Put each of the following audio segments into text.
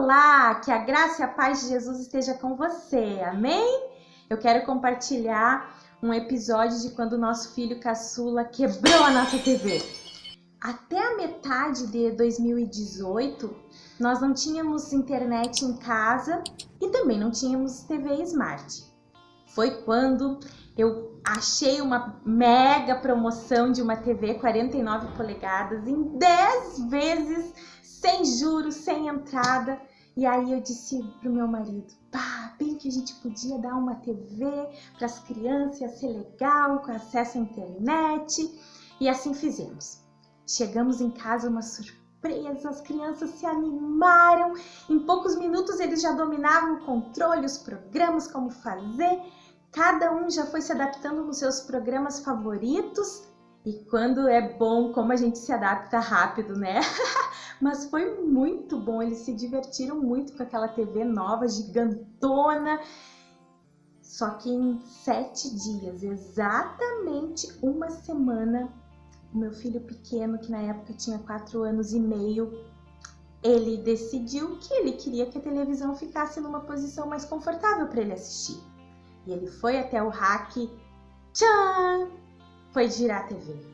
Olá, que a graça e a paz de Jesus esteja com você, amém? Eu quero compartilhar um episódio de quando o nosso filho caçula quebrou a nossa TV. Até a metade de 2018, nós não tínhamos internet em casa e também não tínhamos TV Smart. Foi quando eu achei uma mega promoção de uma TV 49 polegadas em 10 vezes, sem juros, sem entrada. E aí eu disse pro meu marido, bem que a gente podia dar uma TV para as crianças, ia ser legal, com acesso à internet. E assim fizemos. Chegamos em casa, uma surpresa, as crianças se animaram. Em poucos minutos eles já dominavam o controle, os programas, como fazer. Cada um já foi se adaptando nos seus programas favoritos. E quando é bom, como a gente se adapta rápido, né? Mas foi muito bom, eles se divertiram muito com aquela TV nova, gigantona. Só que em 7 dias, exatamente uma semana, o meu filho pequeno, que na época tinha 4 anos e meio, ele decidiu que ele queria que a televisão ficasse numa posição mais confortável para ele assistir. E ele foi até o rack, tchan, foi girar a TV.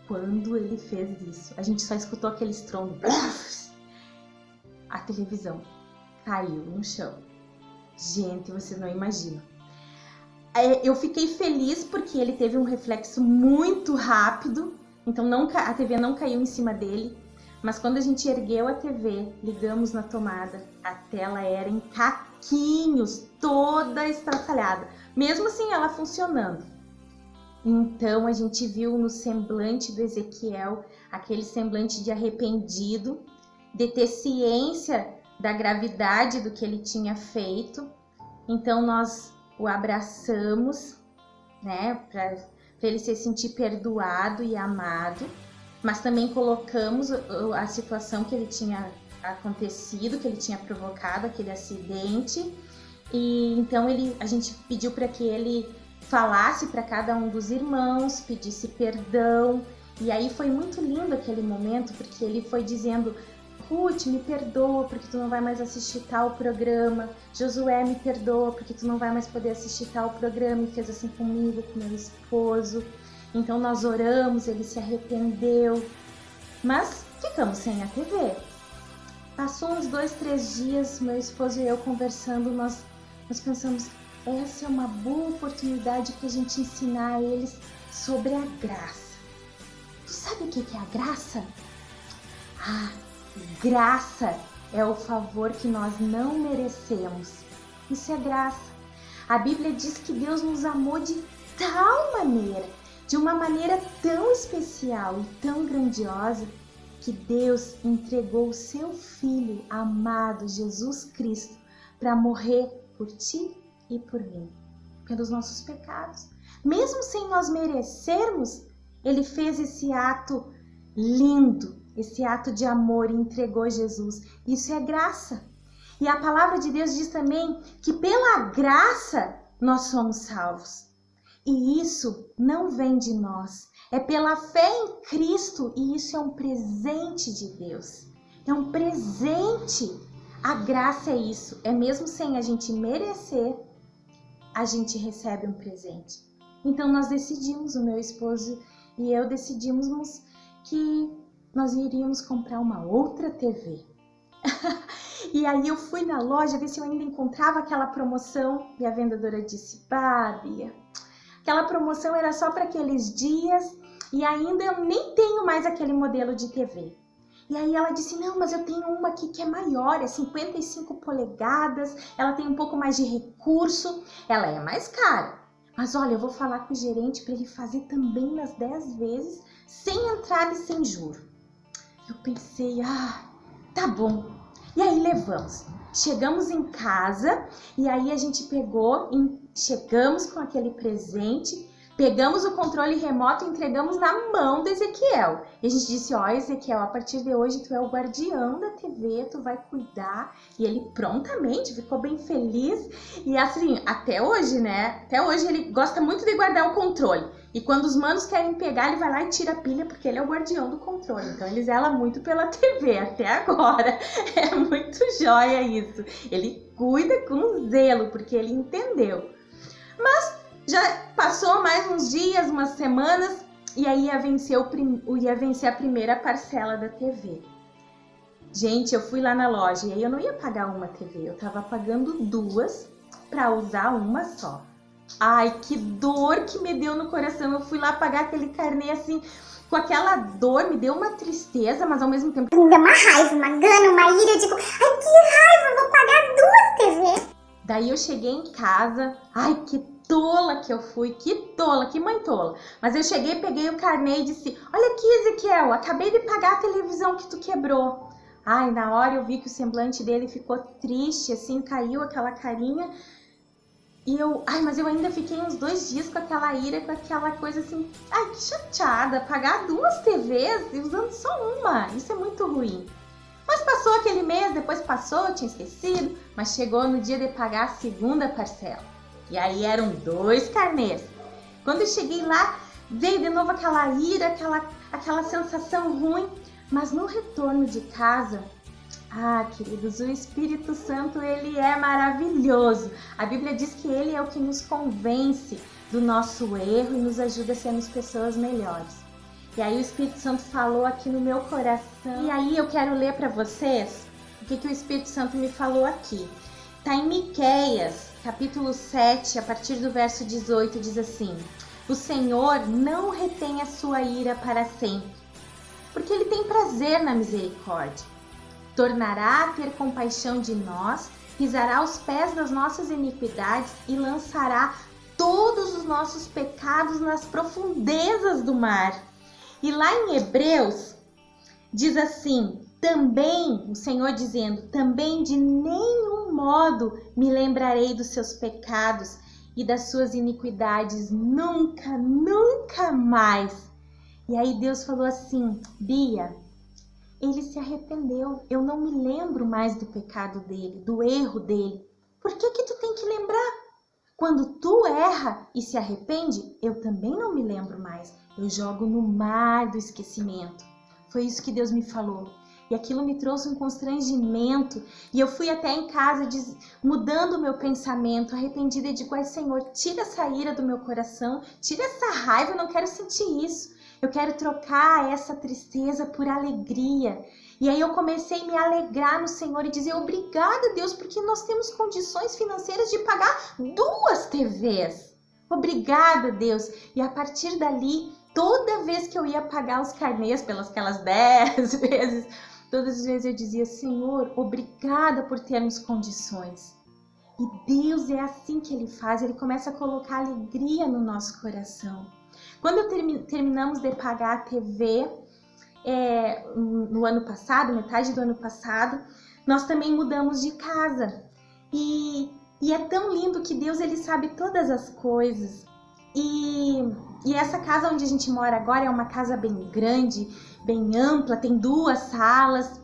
Quando ele fez isso, a gente só escutou aquele estrondo. A televisão caiu no chão. Gente, vocês não imaginam. Eu fiquei feliz porque ele teve um reflexo muito rápido. Então a TV não caiu em cima dele. Mas quando a gente ergueu a TV, ligamos na tomada, a tela era em caquinhos, toda estraçalhada. Mesmo assim, ela funcionando. Então a gente viu no semblante do Ezequiel, aquele semblante de arrependido, de ter ciência da gravidade do que ele tinha feito. Então nós o abraçamos, né, para ele se sentir perdoado e amado, mas também colocamos a situação que ele tinha acontecido, que ele tinha provocado aquele acidente, e então a gente pediu para que ele falasse para cada um dos irmãos, pedisse perdão. E aí foi muito lindo aquele momento, porque ele foi dizendo: Ruth, me perdoa porque tu não vai mais assistir tal programa. Josué, me perdoa porque tu não vai mais poder assistir tal programa. E fez assim comigo, com meu esposo. Então nós oramos, ele se arrependeu. Mas ficamos sem a TV. Passou uns 2, 3 dias, meu esposo e eu conversando, nós pensamos: essa é uma boa oportunidade para a gente ensinar a eles sobre a graça. Tu sabe o que é a graça? Graça é o favor que nós não merecemos. Isso é graça. A Bíblia diz que Deus nos amou de tal maneira, de uma maneira tão especial e tão grandiosa, que Deus entregou o seu Filho amado, Jesus Cristo, para morrer por ti e por mim, pelos nossos pecados. Mesmo sem nós merecermos, ele fez esse ato lindo, esse ato de amor, e entregou Jesus. Isso é graça. E a palavra de Deus diz também que pela graça nós somos salvos. E isso não vem de nós, é pela fé em Cristo, e isso é um presente de Deus. É um presente. A graça é isso, é mesmo sem a gente merecer, a gente recebe um presente. Então nós decidimos, o meu esposo e eu decidimos que nós iríamos comprar uma outra TV. E aí eu fui na loja ver se eu ainda encontrava aquela promoção, e a vendedora disse: Bia, aquela promoção era só para aqueles dias e ainda eu nem tenho mais aquele modelo de TV. E aí ela disse: não, mas eu tenho uma aqui que é maior, é 55 polegadas, ela tem um pouco mais de recurso, ela é mais cara. Mas olha, eu vou falar com o gerente para ele fazer também nas 10 vezes, sem entrada e sem juro. Eu pensei: tá bom. E aí levamos. Chegamos em casa e aí a gente chegamos com aquele presente, Pegamos o controle remoto e entregamos na mão do Ezequiel. E a gente disse, ó, Ezequiel, a partir de hoje tu é o guardião da TV, tu vai cuidar. E ele prontamente ficou bem feliz. E assim, até hoje, né? Até hoje ele gosta muito de guardar o controle. E quando os manos querem pegar, ele vai lá e tira a pilha, porque ele é o guardião do controle. Então ele zela muito pela TV, até agora. É muito joia isso. Ele cuida com zelo, porque ele entendeu. Mas já passou mais uns dias, umas semanas, e aí ia vencer a primeira parcela da TV. Gente, eu fui lá na loja e aí eu não ia pagar uma TV, eu tava pagando duas para usar uma só. Ai, que dor que me deu no coração. Eu fui lá pagar aquele carnê assim, com aquela dor, me deu uma tristeza, mas ao mesmo tempo me deu uma raiva, uma gana, uma ira. Eu digo, ai, que raiva, eu vou pagar 2 TV. Daí eu cheguei em casa, ai, que tola que eu fui, que tola, que mãe tola. Mas eu cheguei, peguei o carnê e disse, olha aqui, Ezequiel, acabei de pagar a televisão que tu quebrou. Ai, na hora eu vi que o semblante dele ficou triste, assim, caiu aquela carinha. E mas eu ainda fiquei uns 2 dias com aquela ira, com aquela coisa assim, ai, que chateada, pagar 2 TVs e usando só uma, isso é muito ruim. Mas passou aquele mês, depois passou, eu tinha esquecido, mas chegou no dia de pagar a segunda parcela. E aí eram 2 carnês. Quando eu cheguei lá, veio de novo aquela ira, aquela sensação ruim, mas no retorno de casa, queridos, o Espírito Santo, ele é maravilhoso. A Bíblia diz que ele é o que nos convence do nosso erro e nos ajuda a sermos pessoas melhores. E aí o Espírito Santo falou aqui no meu coração. E aí eu quero ler para vocês o que o Espírito Santo me falou aqui. Está em Miqueias, capítulo 7, a partir do verso 18, diz assim: o Senhor não retém a sua ira para sempre, porque Ele tem prazer na misericórdia. Tornará a ter compaixão de nós, pisará os pés das nossas iniquidades e lançará todos os nossos pecados nas profundezas do mar. E lá em Hebreus, diz assim, também, o Senhor dizendo, também de nenhum modo me lembrarei dos seus pecados e das suas iniquidades, nunca, nunca mais. E aí Deus falou assim, Bia, ele se arrependeu, eu não me lembro mais do pecado dele, do erro dele. Por que tu tem que lembrar? Quando tu erra e se arrepende, eu também não me lembro mais. Eu jogo no mar do esquecimento. Foi isso que Deus me falou. E aquilo me trouxe um constrangimento. E eu fui até em casa mudando o meu pensamento, arrependida, e digo, ai Senhor, tira essa ira do meu coração, tira essa raiva, eu não quero sentir isso. Eu quero trocar essa tristeza por alegria. E aí eu comecei a me alegrar no Senhor e dizer obrigada, Deus, porque nós temos condições financeiras de pagar 2 TVs. Obrigada, Deus. E a partir dali, toda vez que eu ia pagar os carnês pelas aquelas 10 vezes, todas as vezes eu dizia, Senhor, obrigada por termos condições. E Deus é assim que Ele faz, Ele começa a colocar alegria no nosso coração. Quando terminamos de pagar a TV, no ano passado, metade do ano passado, nós também mudamos de casa. E é tão lindo que Deus, Ele sabe todas as coisas. E essa casa onde a gente mora agora é uma casa bem grande, bem ampla, tem 2 salas.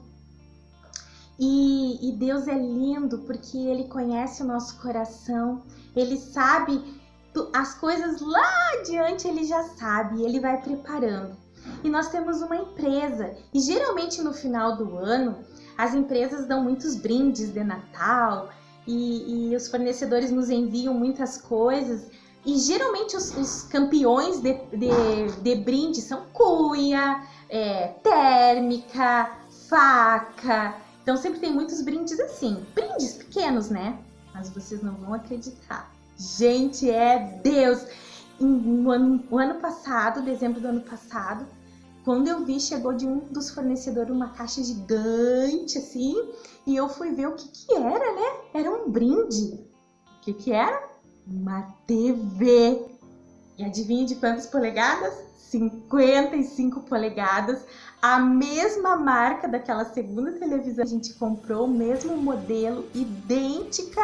E Deus é lindo porque Ele conhece o nosso coração, Ele sabe as coisas lá adiante, Ele já sabe, Ele vai preparando. E nós temos uma empresa, e geralmente no final do ano, as empresas dão muitos brindes de Natal, e os fornecedores nos enviam muitas coisas, e geralmente os campeões de brinde são cuia, térmica, faca, então sempre tem muitos brindes assim, brindes pequenos, né? Mas vocês não vão acreditar. Gente, é Deus! O ano passado, dezembro do ano passado, quando eu vi, chegou de um dos fornecedores uma caixa gigante assim, e eu fui ver o que era, né? Era um brinde. O que era? Uma TV. E adivinha de quantas polegadas? 55 polegadas. A mesma marca daquela segunda televisão. A gente comprou o mesmo modelo, idêntica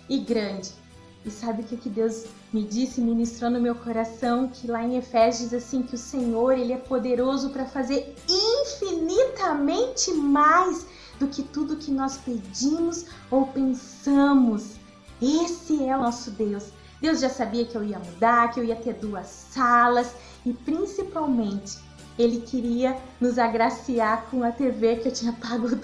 e grande. E sabe o que Deus me disse, ministrou no meu coração? Que lá em Efésios diz assim, que o Senhor, Ele é poderoso para fazer infinitamente mais do que tudo que nós pedimos ou pensamos. Esse é o nosso Deus. Deus já sabia que eu ia mudar, que eu ia ter 2 salas e principalmente Ele queria nos agraciar com a TV, que eu tinha pago 2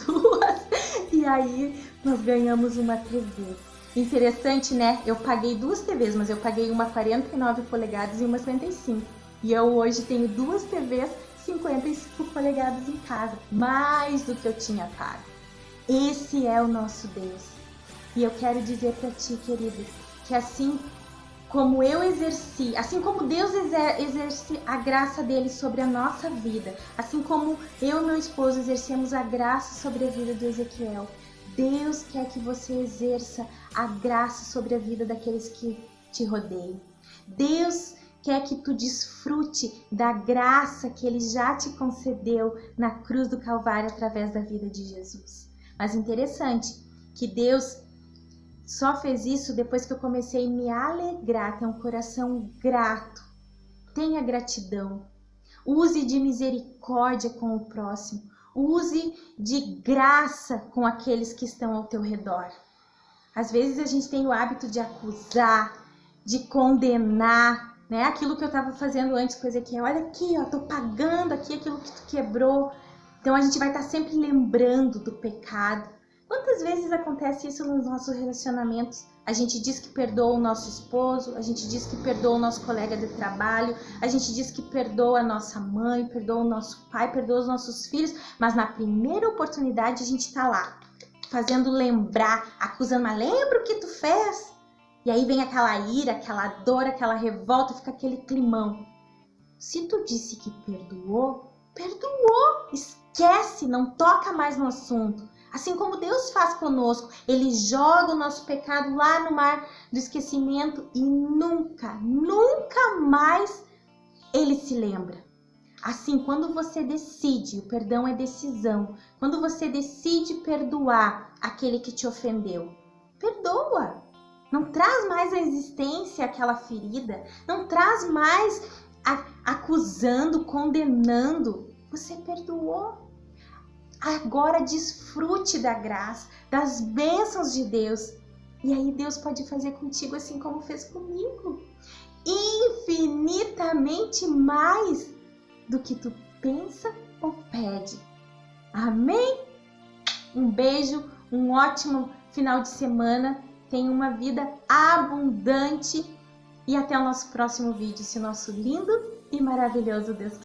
e aí nós ganhamos uma TV. Interessante, né? Eu paguei 2 TVs, mas eu paguei uma 49 polegadas e uma 55. E eu hoje tenho 2 TVs 55 polegadas em casa, mais do que eu tinha pago. Esse é o nosso Deus. E eu quero dizer para ti, querido, que assim como eu exerci, assim como Deus exerce a graça dele sobre a nossa vida, assim como eu e meu esposo exercemos a graça sobre a vida do Ezequiel, Deus quer que você exerça a graça sobre a vida daqueles que te rodeiam. Deus quer que tu desfrute da graça que Ele já te concedeu na cruz do Calvário através da vida de Jesus. Mas interessante que Deus só fez isso depois que eu comecei a me alegrar, ter um coração grato. Tenha gratidão. Use de misericórdia com o próximo. Use de graça com aqueles que estão ao teu redor. Às vezes a gente tem o hábito de acusar, de condenar, né? Aquilo que eu estava fazendo antes com Ezequiel. Olha aqui, ó, tô pagando aqui aquilo que tu quebrou. Então a gente vai estar sempre lembrando do pecado. Quantas vezes acontece isso nos nossos relacionamentos? A gente diz que perdoa o nosso esposo, a gente diz que perdoa o nosso colega de trabalho, a gente diz que perdoa a nossa mãe, perdoa o nosso pai, perdoa os nossos filhos, mas na primeira oportunidade a gente tá lá, fazendo lembrar, acusando, mas lembra o que tu fez? E aí vem aquela ira, aquela dor, aquela revolta, fica aquele climão. Se tu disse que perdoou, perdoou, esquece, não toca mais no assunto. Assim como Deus faz conosco, Ele joga o nosso pecado lá no mar do esquecimento e nunca mais Ele se lembra. Assim, quando você decide, o perdão é decisão, quando você decide perdoar aquele que te ofendeu, perdoa. Não traz mais à existência aquela ferida, não traz mais acusando, condenando. Você perdoou. Agora desfrute da graça, das bênçãos de Deus. E aí Deus pode fazer contigo assim como fez comigo. Infinitamente mais do que tu pensa ou pede. Amém? Um beijo, um ótimo final de semana. Tenha uma vida abundante. E até o nosso próximo vídeo, se o nosso lindo e maravilhoso Deus quiser.